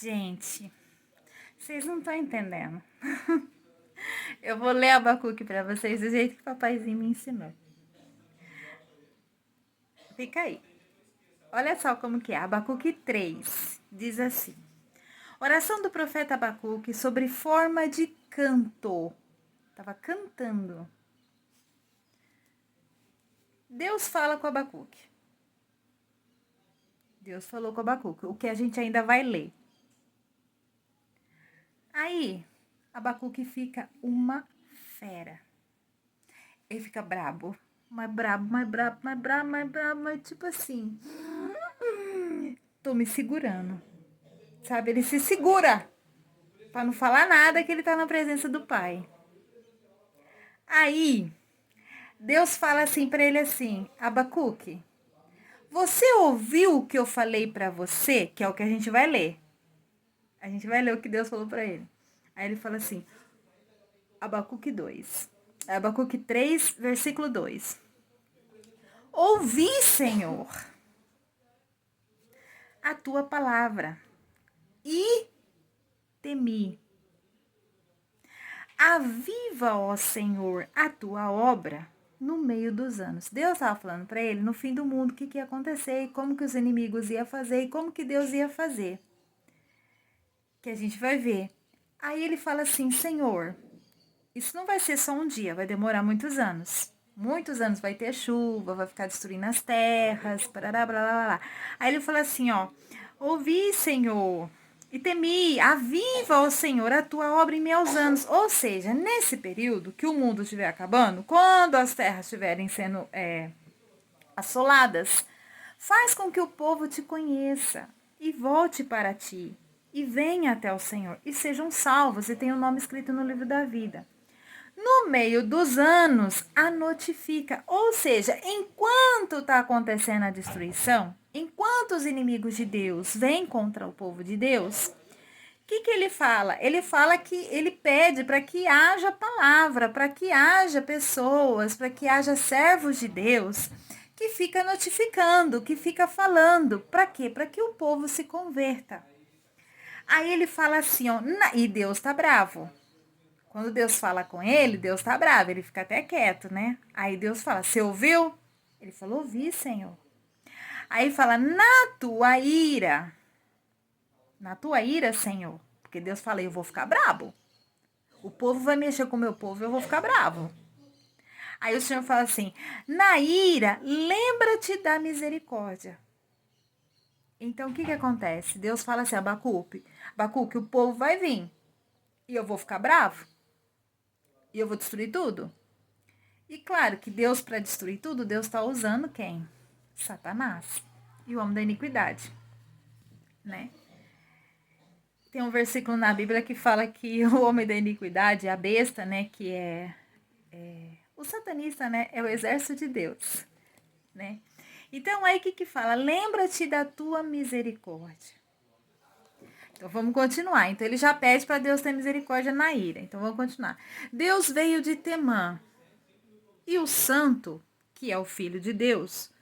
Gente, vocês não estão entendendo. Eu vou ler Abacuque para vocês do jeito que o papaizinho me ensinou. Fica aí. Olha só como que é. Abacuque 3 diz assim. Oração do profeta Abacuque sobre forma de canto. Estava cantando. Deus fala com Abacuque. Deus falou com Abacuque, o que a gente ainda vai ler. Aí, Abacuque fica uma fera. Ele fica brabo. Mais brabo, mais brabo, mais brabo, mais brabo, mas tipo assim. Tô me segurando. Sabe? Ele se segura. Pra não falar nada que ele tá na presença do Pai. Aí, Deus fala assim pra ele assim: Abacuque, você ouviu o que eu falei pra você? Que é o que a gente vai ler. A gente vai ler o que Deus falou pra ele. Aí ele fala assim: Abacuque 2. Abacuque 3, versículo 2. Ouvi, Senhor, a tua palavra e temi. Aviva, ó Senhor, a tua obra no meio dos anos. Deus estava falando para ele no fim do mundo o que ia acontecer e como que os inimigos iam fazer e como que Deus ia fazer. Que a gente vai ver. Aí ele fala assim, Senhor, isso não vai ser só um dia, vai demorar muitos anos. Muitos anos vai ter chuva, vai ficar destruindo as terras, parará, blá, blá, blá. Aí ele fala assim, ó, ouvi, Senhor, e temi, aviva, ó Senhor, a tua obra em meus anos. Ou seja, nesse período que o mundo estiver acabando, quando as terras estiverem sendo assoladas, faz com que o povo te conheça e volte para ti, e venha até o Senhor, e sejam salvos, e tenham o nome escrito no livro da vida. No meio dos anos, a notifica. Ou seja, enquanto está acontecendo a destruição, enquanto os inimigos de Deus vêm contra o povo de Deus, o que ele fala? Ele fala que ele pede para que haja palavra, para que haja pessoas, para que haja servos de Deus que fica notificando, que fica falando. Para quê? Para que o povo se converta. Aí ele fala assim, ó, e Deus está bravo. Quando Deus fala com ele, Deus tá bravo, ele fica até quieto, né? Aí Deus fala, você ouviu? Ele falou, ouvi, Senhor. Aí fala, na tua ira, Senhor. Porque Deus fala, eu vou ficar bravo. O povo vai mexer com o meu povo, eu vou ficar bravo. Aí o Senhor fala assim, na ira, lembra-te da misericórdia. Então, o que acontece? Deus fala assim, Abacuque, o povo vai vir. E eu vou ficar bravo? E eu vou destruir tudo? E claro que Deus, para destruir tudo, Deus está usando quem? Satanás. E o homem da iniquidade, né? Tem um versículo na Bíblia que fala que o homem da iniquidade, a besta, né? Que o satanista, né? É o exército de Deus, né? Então, aí o que fala? Lembra-te da tua misericórdia. Então, vamos continuar. Então, ele já pede para Deus ter misericórdia na ira. Então, vamos continuar. Deus veio de Temã. E o santo, que é o filho de Deus,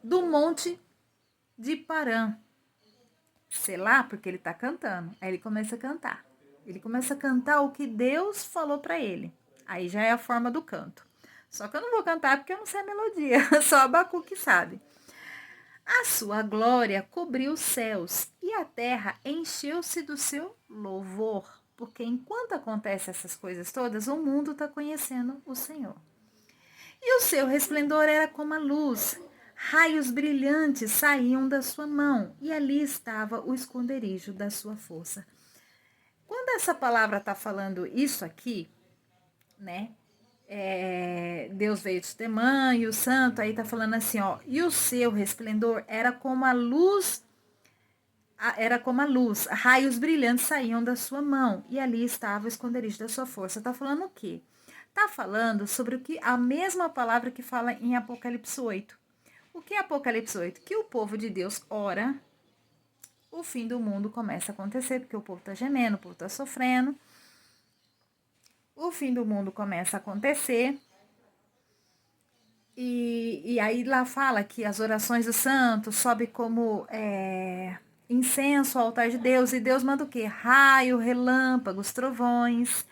do monte de Parã. Sei lá, porque ele tá cantando. Aí ele começa a cantar. Ele começa a cantar o que Deus falou para ele. Aí já é a forma do canto. Só que eu não vou cantar porque eu não sei a melodia. Só Abacuque sabe. A sua glória cobriu os céus e a terra encheu-se do seu louvor. Porque enquanto acontecem essas coisas todas, o mundo está conhecendo o Senhor. E o seu resplendor era como a luz. Raios brilhantes saíam da sua mão, e ali estava o esconderijo da sua força. Quando essa palavra está falando isso aqui, né? Deus veio de Temã e o santo, aí está falando assim, ó, e o seu resplendor era como a luz, raios brilhantes saíam da sua mão, e ali estava o esconderijo da sua força. Está falando o quê? Está falando sobre o que a mesma palavra que fala em Apocalipse 8. O que é Apocalipse 8? Que o povo de Deus ora, o fim do mundo começa a acontecer, porque o povo está gemendo, o povo está sofrendo. O fim do mundo começa a acontecer. E aí lá fala que as orações dos santos sobem como incenso ao altar de Deus. E Deus manda o quê? Raio, relâmpagos, trovões.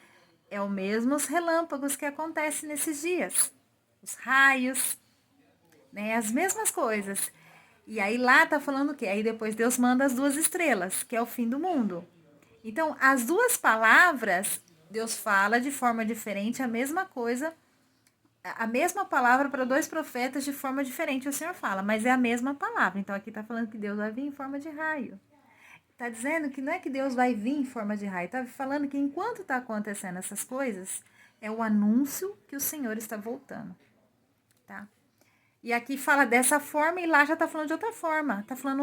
É o mesmo os relâmpagos que acontecem nesses dias. Os raios, né? As mesmas coisas. E aí lá tá falando o quê? Aí depois Deus manda as 2 estrelas, que é o fim do mundo. Então, as 2 palavras, Deus fala de forma diferente a mesma coisa, a mesma palavra para 2 profetas de forma diferente, o Senhor fala, mas é a mesma palavra. Então, aqui tá falando que Deus vai vir em forma de raio. Tá dizendo que não é que Deus vai vir em forma de raio, tá falando que enquanto tá acontecendo essas coisas, é o anúncio que o Senhor está voltando, tá? E aqui fala dessa forma e lá já tá falando de outra forma. Tá falando,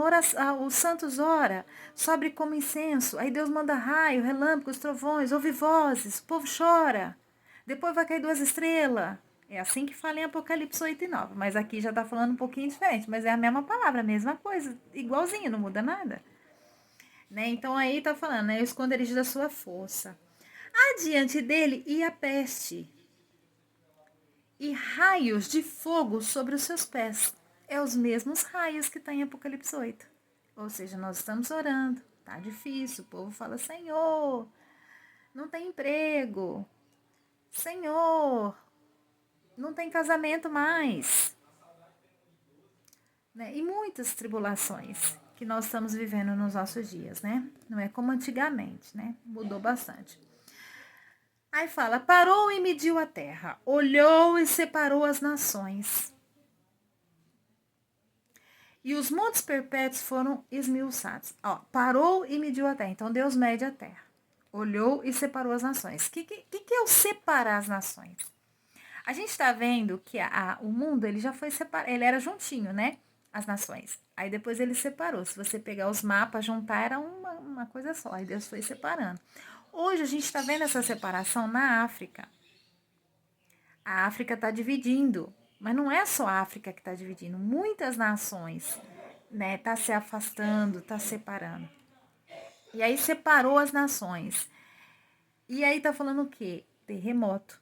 os santos ora, sobre como incenso. Aí Deus manda raio, relâmpagos, trovões, ouve vozes, o povo chora. Depois vai cair 2 estrelas. É assim que fala em Apocalipse 8 e 9. Mas aqui já tá falando um pouquinho diferente. Mas é a mesma palavra, a mesma coisa. Igualzinho, não muda nada. Né? Então aí tá falando, né? O esconderijo da sua força. Adiante dele ia a peste e raios de fogo sobre os seus pés. É os mesmos raios que está em Apocalipse 8. Ou seja, nós estamos orando, tá difícil, o povo fala, Senhor, não tem emprego, Senhor, não tem casamento mais. Né? E muitas tribulações que nós estamos vivendo nos nossos dias, né? Não é como antigamente, né? Mudou bastante. Aí fala, parou e mediu a terra, olhou e separou as nações. E os montes perpétuos foram esmiuçados. Ó, parou e mediu a terra. Então, Deus mede a terra. Olhou e separou as nações. O que é o separar as nações? A gente está vendo que o mundo, ele já foi separado. Ele era juntinho, né? As nações. Aí, depois ele separou. Se você pegar os mapas, juntar, era uma coisa só. Aí, Deus foi separando. Hoje, a gente está vendo essa separação na África. A África está dividindo. Mas não é só a África que está dividindo. Muitas nações, né, tá se afastando, tá separando. E aí separou as nações. E aí tá falando o quê? Terremoto.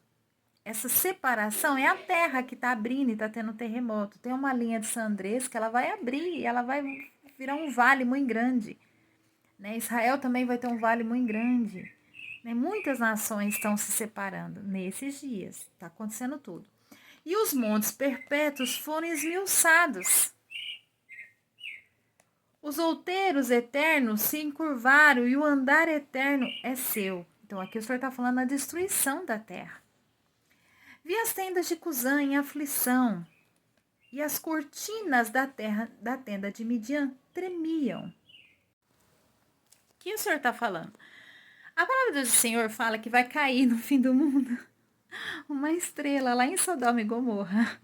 Essa separação é a terra que tá abrindo e tá tendo terremoto. Tem uma linha de San Andrés que ela vai abrir, ela vai virar um vale muito grande. Né? Israel também vai ter um vale muito grande. Né? Muitas nações estão se separando nesses dias. Tá acontecendo tudo. E os montes perpétuos foram esmiuçados. Os outeiros eternos se encurvaram e o andar eterno é seu. Então, aqui o Senhor está falando da destruição da terra. Vi as tendas de Cusã em aflição, e as cortinas da terra da tenda de Midian tremiam. O que o Senhor está falando? A palavra do Senhor fala que vai cair no fim do mundo uma estrela lá em Sodoma e Gomorra.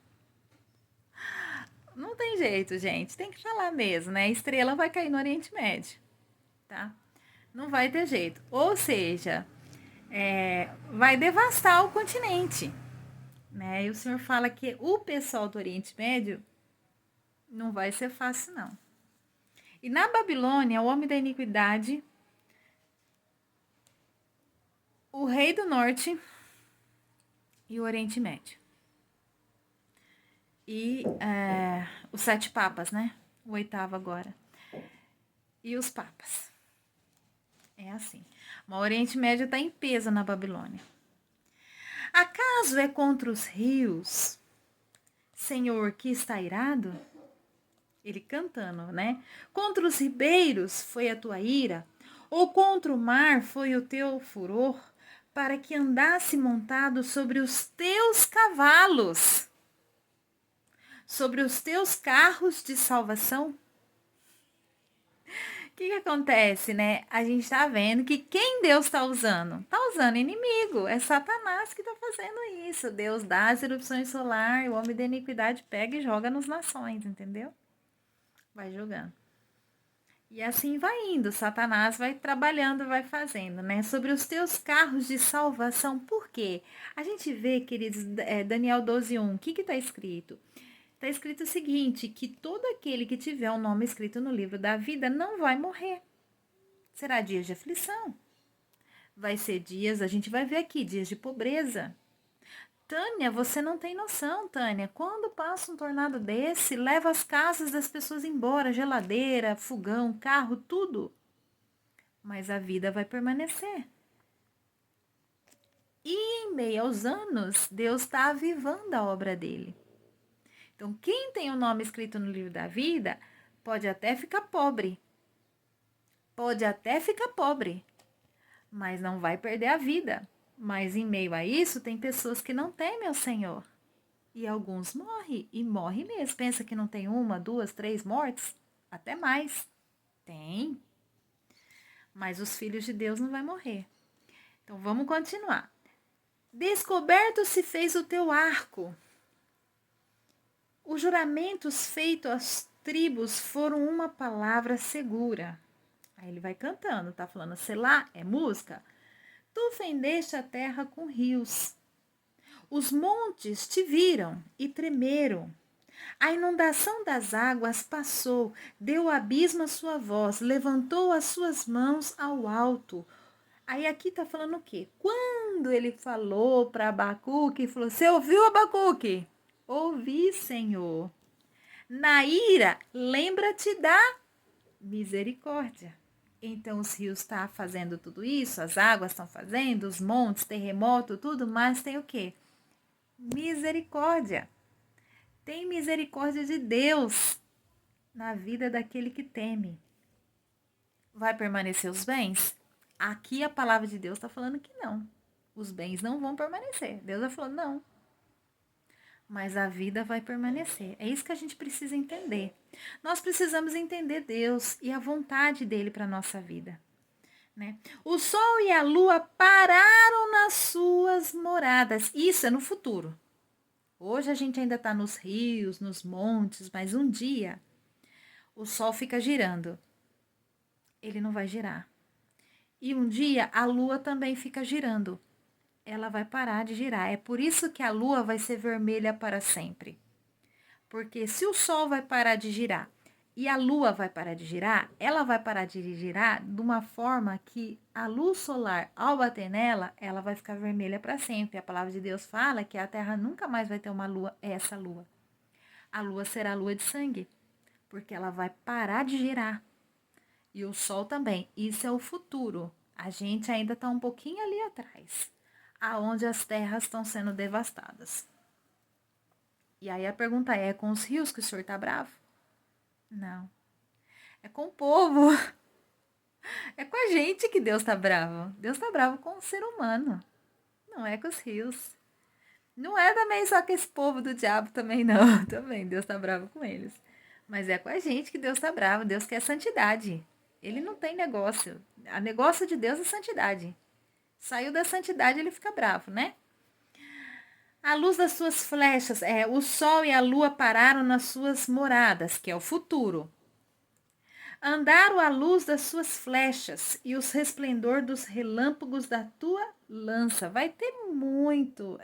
Não tem jeito, gente. Tem que falar mesmo, né? A estrela vai cair no Oriente Médio, tá? Não vai ter jeito. Ou seja, vai devastar o continente, né? E o Senhor fala que o pessoal do Oriente Médio não vai ser fácil, não. E na Babilônia, o homem da iniquidade, o rei do norte e o Oriente Médio. E os 7 papas, né? O 8º agora. E os papas. É assim. O Oriente Médio está em peso na Babilônia. Acaso é contra os rios, Senhor, que está irado? Ele cantando, né? Contra os ribeiros foi a tua ira? Ou contra o mar foi o teu furor? Para que andasse montado sobre os teus cavalos, sobre os teus carros de salvação? O que acontece, né? A gente tá vendo que quem Deus tá usando? Tá usando inimigo. É Satanás que tá fazendo isso. Deus dá as erupções solares, o homem da iniquidade pega e joga nas nações, entendeu? Vai jogando. E assim vai indo. Satanás vai trabalhando, vai fazendo, né? Sobre os teus carros de salvação. Por quê? A gente vê, queridos, Daniel 12:1. O que tá escrito? Está escrito o seguinte, que todo aquele que tiver o nome escrito no livro da vida não vai morrer. Será dias de aflição. Vai ser dias, a gente vai ver aqui, dias de pobreza. Tânia, você não tem noção, Tânia. Quando passa um tornado desse, leva as casas das pessoas embora, geladeira, fogão, carro, tudo. Mas a vida vai permanecer. E em meio aos anos, Deus está avivando a obra dele. Então, quem tem o nome escrito no livro da vida, pode até ficar pobre. Pode até ficar pobre, mas não vai perder a vida. Mas em meio a isso, tem pessoas que não temem ao Senhor. E alguns morrem, e morrem mesmo. Pensa que não tem uma, duas, três mortes? Até mais. Tem. Mas os filhos de Deus não vão morrer. Então, vamos continuar. Descoberto se fez o teu arco. Os juramentos feitos às tribos foram uma palavra segura. Aí ele vai cantando, tá falando, Selá é música. Tu fendeste a terra com rios. Os montes te viram e tremeram. A inundação das águas passou, deu ao abismo a sua voz, levantou as suas mãos ao alto. Aí aqui tá falando o quê? Quando ele falou para Abacuque, falou, você ouviu, Abacuque? Ouvi, Senhor. Na ira, lembra-te da misericórdia. Então os rios estão fazendo tudo isso, as águas estão fazendo, os montes, terremoto, tudo, mas tem o quê? Misericórdia. Tem misericórdia de Deus na vida daquele que teme. Vai permanecer os bens? Aqui a palavra de Deus está falando que não. Os bens não vão permanecer. Deus vai falando não. Mas a vida vai permanecer. É isso que a gente precisa entender. Nós precisamos entender Deus e a vontade dele para a nossa vida. Né? O sol e a lua pararam nas suas moradas. Isso é no futuro. Hoje a gente ainda está nos rios, nos montes, mas um dia o sol fica girando. Ele não vai girar. E um dia a lua também fica girando. Ela vai parar de girar. É por isso que a lua vai ser vermelha para sempre. Porque se o sol vai parar de girar e a lua vai parar de girar, ela vai parar de girar de uma forma que a luz solar, ao bater nela, ela vai ficar vermelha para sempre. A palavra de Deus fala que a Terra nunca mais vai ter uma lua, essa lua. A lua será a lua de sangue, porque ela vai parar de girar. E o sol também. Isso é o futuro. A gente ainda está um pouquinho ali atrás, aonde as terras estão sendo devastadas. E aí a pergunta é com os rios que o senhor está bravo? Não. É com o povo. É com a gente que Deus está bravo. Deus está bravo com o ser humano. Não é com os rios. Não é também só com esse povo do diabo também, não. Também Deus está bravo com eles. Mas é com a gente que Deus está bravo. Deus quer santidade. Ele não tem negócio. O negócio de Deus é santidade. Saiu da santidade, ele fica bravo, né? A luz das suas flechas, o sol e a lua pararam nas suas moradas, que é o futuro. Andaram à luz das suas flechas e os resplendor dos relâmpagos da tua lança. Vai ter muito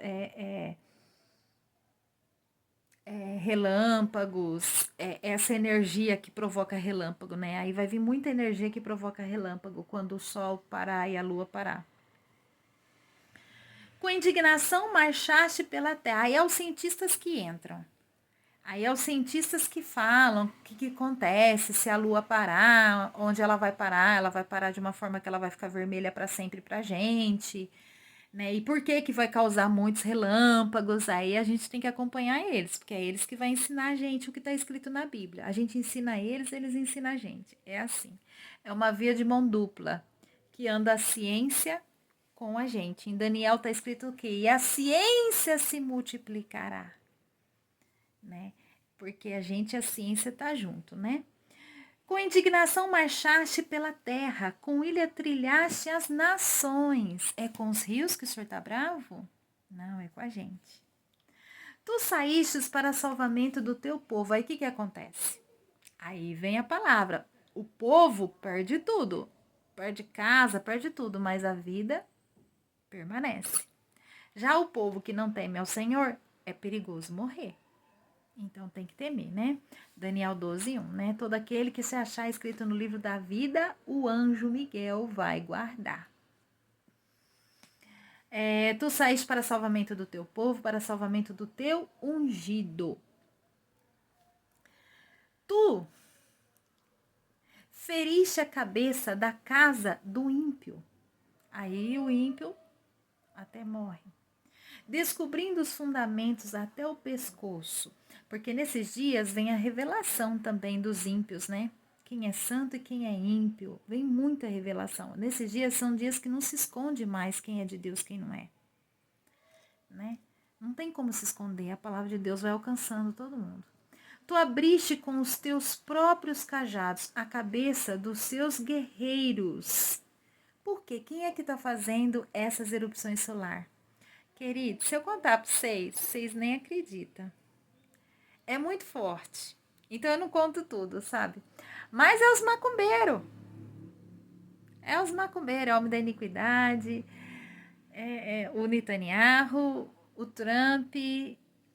relâmpagos, essa energia que provoca relâmpago, né? Aí vai vir muita energia que provoca relâmpago quando o sol parar e a lua parar. Com indignação marchaste pela terra. Aí é os cientistas que entram. Aí é os cientistas que falam o que acontece se a lua parar, onde ela vai parar de uma forma que ela vai ficar vermelha para sempre pra gente, né? E por que vai causar muitos relâmpagos? Aí a gente tem que acompanhar eles, porque é eles que vão ensinar a gente o que está escrito na Bíblia. A gente ensina eles, eles ensinam a gente. É assim. É uma via de mão dupla, que anda a ciência com a gente. Em Daniel está escrito o quê? E a ciência se multiplicará, né? Porque a gente e a ciência tá junto, né? Com indignação marchaste pela terra, com ilha trilhaste as nações. É com os rios que o senhor tá bravo? Não, é com a gente. Tu saístes para salvamento do teu povo. Aí o que acontece? Aí vem a palavra. O povo perde tudo. Perde casa, perde tudo, mas a vida permanece. Já o povo que não teme ao Senhor, é perigoso morrer. Então tem que temer, né? Daniel 12:1, né? Todo aquele que se achar escrito no livro da vida, o anjo Miguel vai guardar. Tu saíste para salvamento do teu povo, para salvamento do teu ungido. Tu feriste a cabeça da casa do ímpio. Aí o ímpio até morre. Descobrindo os fundamentos até o pescoço. Porque nesses dias vem a revelação também dos ímpios, né? Quem é santo e quem é ímpio. Vem muita revelação. Nesses dias são dias que não se esconde mais quem é de Deus, quem não é. Né? Não tem como se esconder. A palavra de Deus vai alcançando todo mundo. Tu abriste com os teus próprios cajados a cabeça dos seus guerreiros. Por quê? Quem é que está fazendo essas erupções solar? Querido, se eu contar para vocês nem acreditam. É muito forte. Então eu não conto tudo, sabe? Mas é os macumbeiros. É os macumbeiros, é o homem da iniquidade, o Netanyahu, o Trump,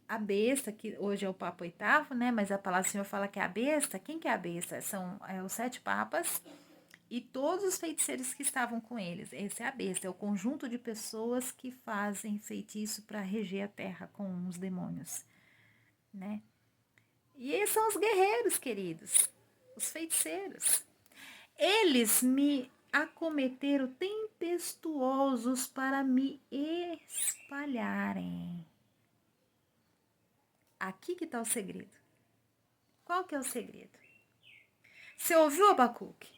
a besta, que hoje é o Papa Oitavo, né? Mas a palavra do Senhor fala que é a besta. Quem que é a besta? São os 7 papas e todos os feiticeiros que estavam com eles. Esse é a besta, é o conjunto de pessoas que fazem feitiço para reger a terra com os demônios, né? E esses são os guerreiros, queridos, os feiticeiros. Eles me acometeram tempestuosos para me espalharem. Aqui que está o segredo. Qual que é o segredo? Você ouviu, Abacuque?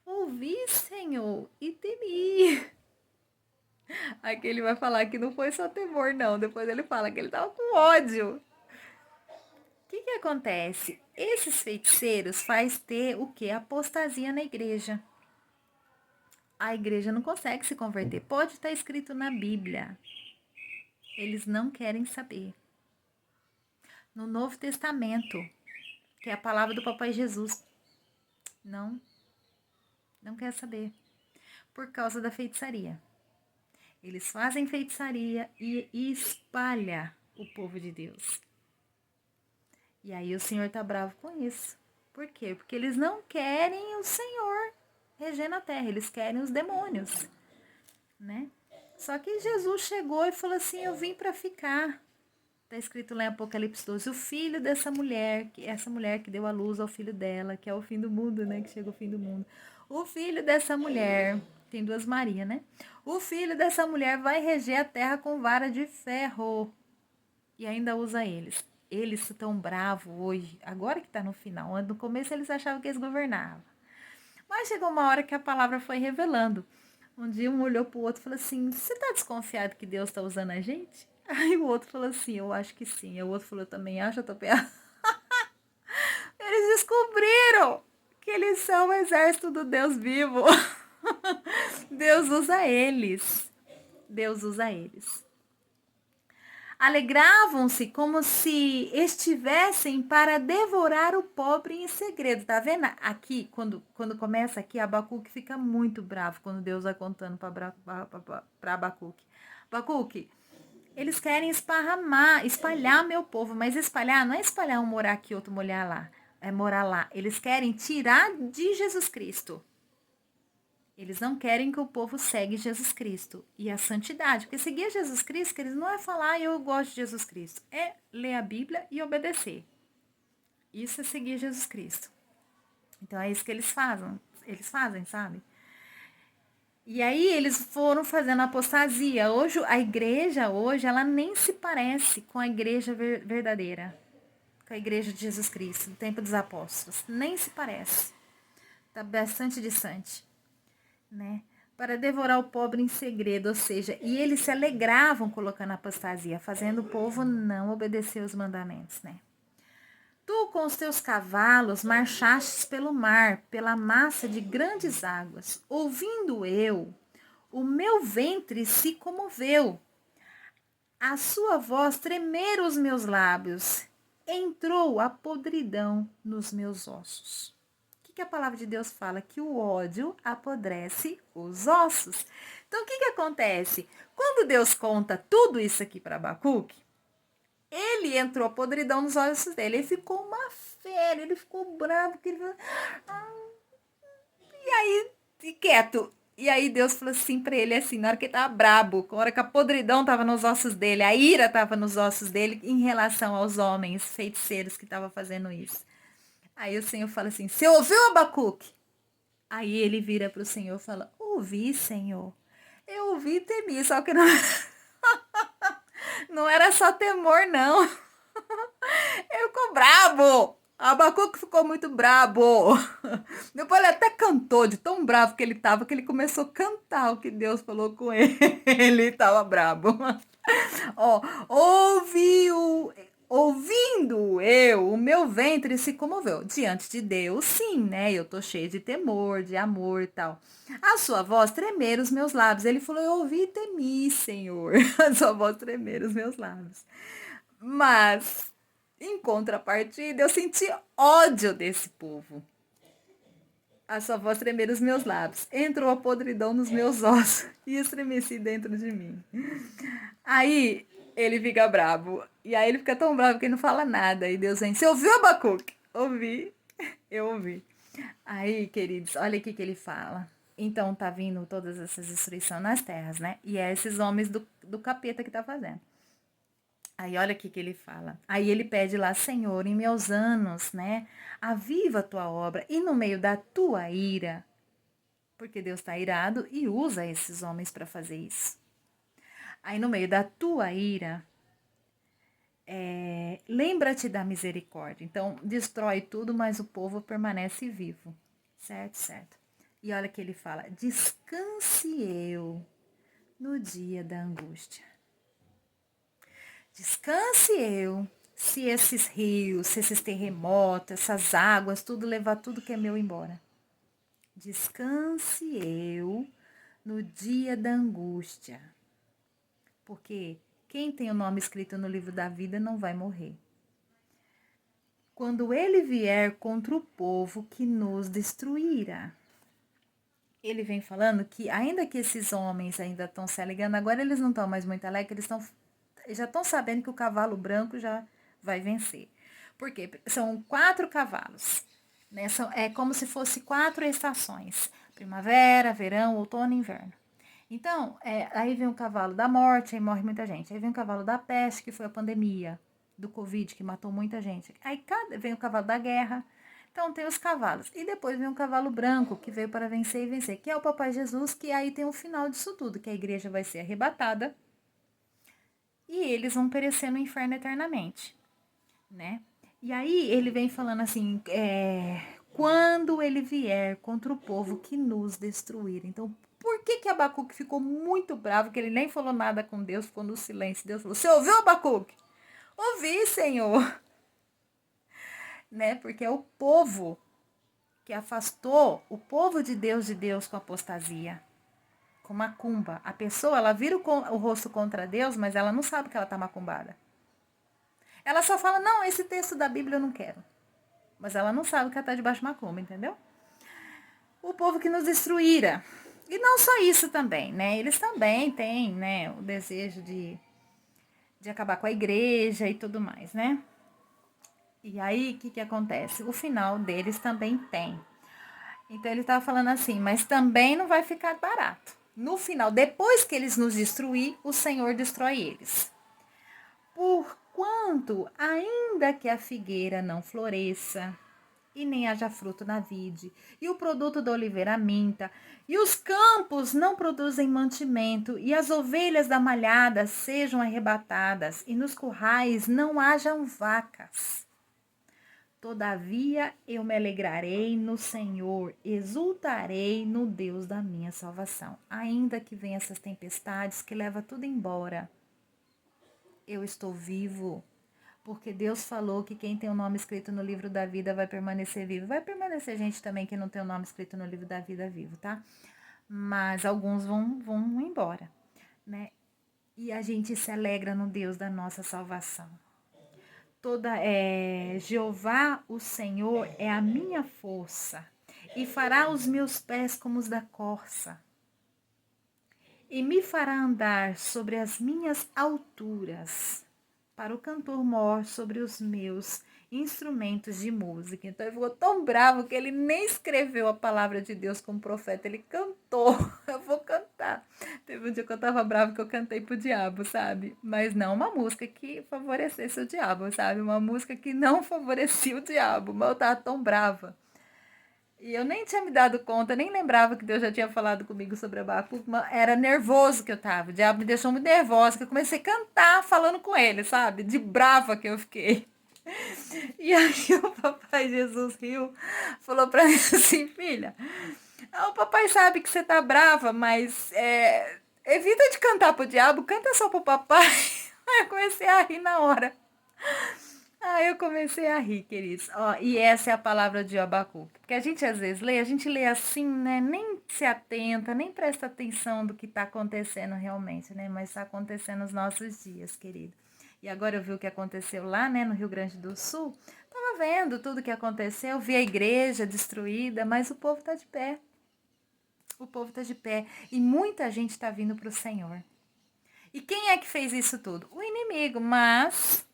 Ouvi, Senhor, e temi. Aqui ele vai falar que não foi só temor, não. Depois ele fala que ele estava com ódio. O que acontece? Esses feiticeiros faz ter o quê? Apostasia na igreja. A igreja não consegue se converter. Pode estar escrito na Bíblia. Eles não querem saber. No Novo Testamento, que é a palavra do Papai Jesus, não quer saber. Por causa da feitiçaria. Eles fazem feitiçaria e espalham o povo de Deus. E aí o Senhor tá bravo com isso. Por quê? Porque eles não querem o Senhor regendo a terra, eles querem os demônios, né? Só que Jesus chegou e falou assim, eu vim para ficar. Está escrito lá em Apocalipse 12, o filho dessa mulher, essa mulher que deu a luz ao filho dela, que é o fim do mundo, né? Que chega o fim do mundo. O filho dessa mulher, tem 2 Maria, né? O filho dessa mulher vai reger a terra com vara de ferro. E ainda usa eles. Eles estão bravos hoje, agora que está no final. No começo eles achavam que eles governavam. Mas chegou uma hora que a palavra foi revelando. Um dia um olhou para o outro e falou assim, você está desconfiado que Deus está usando a gente? Aí o outro falou assim, eu acho que sim. Aí o outro falou, eu também acho, eu tô perto. Eles descobriram que eles são o exército do Deus vivo. Deus usa eles. Deus usa eles. Alegravam-se como se estivessem para devorar o pobre em segredo. Tá vendo? Aqui, quando começa aqui, Abacuque fica muito bravo quando Deus vai contando para Abacuque. Abacuque, eles querem espalhar meu povo, mas espalhar não é espalhar um morar aqui, outro morar lá. É morar lá. Eles querem tirar de Jesus Cristo. Eles não querem que o povo segue Jesus Cristo e a santidade. Porque seguir Jesus Cristo, eles não é falar eu gosto de Jesus Cristo. É ler a Bíblia e obedecer. Isso é seguir Jesus Cristo. Então é isso que eles fazem. Eles fazem, sabe? E aí eles foram fazendo apostasia. Hoje, a igreja, ela nem se parece com a igreja verdadeira. Com a igreja de Jesus Cristo, do tempo dos apóstolos. Nem se parece. Está bastante distante. Né? Para devorar o pobre em segredo, ou seja, e eles se alegravam colocando apostasia, fazendo o povo não obedecer os mandamentos, né? Tu com os teus cavalos marchastes pelo mar, pela massa de grandes águas. Ouvindo eu, o meu ventre se comoveu. A sua voz tremeram os meus lábios. Entrou a podridão nos meus ossos. Que a palavra de Deus fala? Que o ódio apodrece os ossos. Então, o que acontece? Quando Deus conta tudo isso aqui para Abacuque, ele entrou a podridão nos ossos dele. Ele ficou uma fera, ele ficou bravo. E aí, quieto. E aí Deus falou assim pra ele, assim, na hora que ele tava brabo, na hora que a podridão tava nos ossos dele, a ira tava nos ossos dele em relação aos homens feiticeiros que estavam fazendo isso. Aí o Senhor fala assim, você ouviu, Abacuque? Aí ele vira pro Senhor e fala, ouvi, Senhor. Eu ouvi e temi, só que não, não era só temor, não. Ele ficou brabo. Abacuque ficou muito brabo. Depois ele até cantou, de tão bravo que ele tava, que ele começou a cantar o que Deus falou com ele. Ele tava brabo. Ó, ouvindo eu, o meu ventre se comoveu. Diante de Deus, sim, né? Eu tô cheio de temor, de amor e tal. A sua voz tremer os meus lábios. Ele falou, eu ouvi e temi, Senhor. A sua voz tremer os meus lábios. Mas, em contrapartida, eu senti ódio desse povo. A sua voz tremer os meus lábios. Entrou a podridão nos meus ossos e estremeci dentro de mim. Aí ele fica bravo. E aí ele fica tão bravo que ele não fala nada. E Deus vem, você ouviu, Abacuque? Ouvi. Eu ouvi. Aí, queridos, olha aqui que ele fala. Então tá vindo todas essas destruições nas terras, né? E é esses homens do capeta que tá fazendo. Aí olha aqui que ele fala. Aí ele pede lá, Senhor, em meus anos, né? Aviva a tua obra e no meio da tua ira. Porque Deus está irado e usa esses homens para fazer isso. Aí no meio da tua ira, lembra-te da misericórdia. Então, destrói tudo, mas o povo permanece vivo. Certo, certo. E olha que ele fala, descanse eu no dia da angústia. Descanse eu, se esses rios, se esses terremotos, essas águas, tudo levar tudo que é meu embora. Descanse eu no dia da angústia. Porque quem tem o nome escrito no livro da vida não vai morrer. Quando ele vier contra o povo que nos destruirá. Ele vem falando que ainda que esses homens ainda estão se alegando, agora eles não estão mais muito alegres, já estão sabendo que o cavalo branco já vai vencer. Por quê? São 4 cavalos. Né? É como se fosse 4 estações. Primavera, verão, outono e inverno. Então, aí vem o cavalo da morte, aí morre muita gente. Aí vem o cavalo da peste, que foi a pandemia do Covid, que matou muita gente. Aí vem o cavalo da guerra. Então, tem os cavalos. E depois vem o cavalo branco, que veio para vencer e vencer, que é o Papai Jesus, que aí tem o final disso tudo, que a igreja vai ser arrebatada e eles vão perecer no inferno eternamente, né? E aí ele vem falando assim, quando ele vier contra o povo que nos destruir. Então, por que Abacuque ficou muito bravo, que ele nem falou nada com Deus, ficou no silêncio? Deus falou, você ouviu, Abacuque? Ouvi, Senhor. Né? Porque é o povo que afastou o povo de Deus com apostasia, com macumba. A pessoa, ela vira o rosto contra Deus, mas ela não sabe que ela está macumbada. Ela só fala, não, esse texto da Bíblia eu não quero. Mas ela não sabe que ela está debaixo de macumba, entendeu? O povo que nos destruíra. E não só isso também, né? Eles também têm, né, o desejo de acabar com a igreja e tudo mais, né? E aí, o que acontece? O final deles também tem. Então, ele estava falando assim, mas também não vai ficar barato. No final, depois que eles nos destruir, o Senhor destrói eles. Porquanto, ainda que a figueira não floresça, e nem haja fruto na vide, e o produto da oliveira minta, e os campos não produzem mantimento, e as ovelhas da malhada sejam arrebatadas, e nos currais não hajam vacas. Todavia eu me alegrarei no Senhor, exultarei no Deus da minha salvação. Ainda que venham essas tempestades que levam tudo embora, eu estou vivo. Porque Deus falou que quem tem o nome escrito no livro da vida vai permanecer vivo. Vai permanecer gente também que não tem o nome escrito no livro da vida vivo, tá? Mas alguns vão embora, né? E a gente se alegra no Deus da nossa salvação. Jeová, o Senhor, é a minha força, e fará os meus pés como os da corça, e me fará andar sobre as minhas alturas, para o cantor mor sobre os meus instrumentos de música. Então ele ficou tão bravo que ele nem escreveu a palavra de Deus como profeta, ele cantou. Eu vou cantar. Teve um dia que eu tava bravo que eu cantei pro diabo, sabe? Mas não uma música que favorecesse o diabo, sabe? Uma música que não favorecia o diabo, mas eu tava tão brava. E eu nem tinha me dado conta, nem lembrava que Deus já tinha falado comigo sobre Abacuque, mas era nervoso que eu tava. O diabo me deixou muito nervosa, que eu comecei a cantar falando com ele, sabe? De brava que eu fiquei. E aí o papai Jesus riu, falou pra mim assim, filha, o papai sabe que você tá brava, mas evita de cantar pro diabo, canta só pro papai. Aí eu comecei a rir na hora. Aí eu comecei a rir, queridos. Ó, e essa é a palavra de Abacuque. Porque a gente às vezes lê, a gente lê assim, né? Nem se atenta, nem presta atenção do que está acontecendo realmente, né? Mas está acontecendo nos nossos dias, querido. E agora eu vi o que aconteceu lá, né, no Rio Grande do Sul. Tava vendo tudo o que aconteceu, vi a igreja destruída, mas o povo está de pé. O povo está de pé. E muita gente está vindo para o Senhor. E quem é que fez isso tudo? O inimigo, mas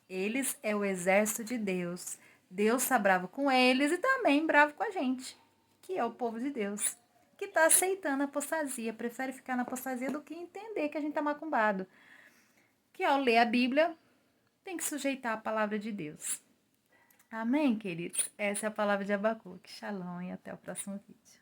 eles é o exército de Deus. Deus está bravo com eles e também bravo com a gente, que é o povo de Deus, que está aceitando a apostasia, prefere ficar na apostasia do que entender que a gente está macumbado. Que ao ler a Bíblia, tem que sujeitar a palavra de Deus. Amém, queridos? Essa é a palavra de Abacuque. Shalom e até o próximo vídeo.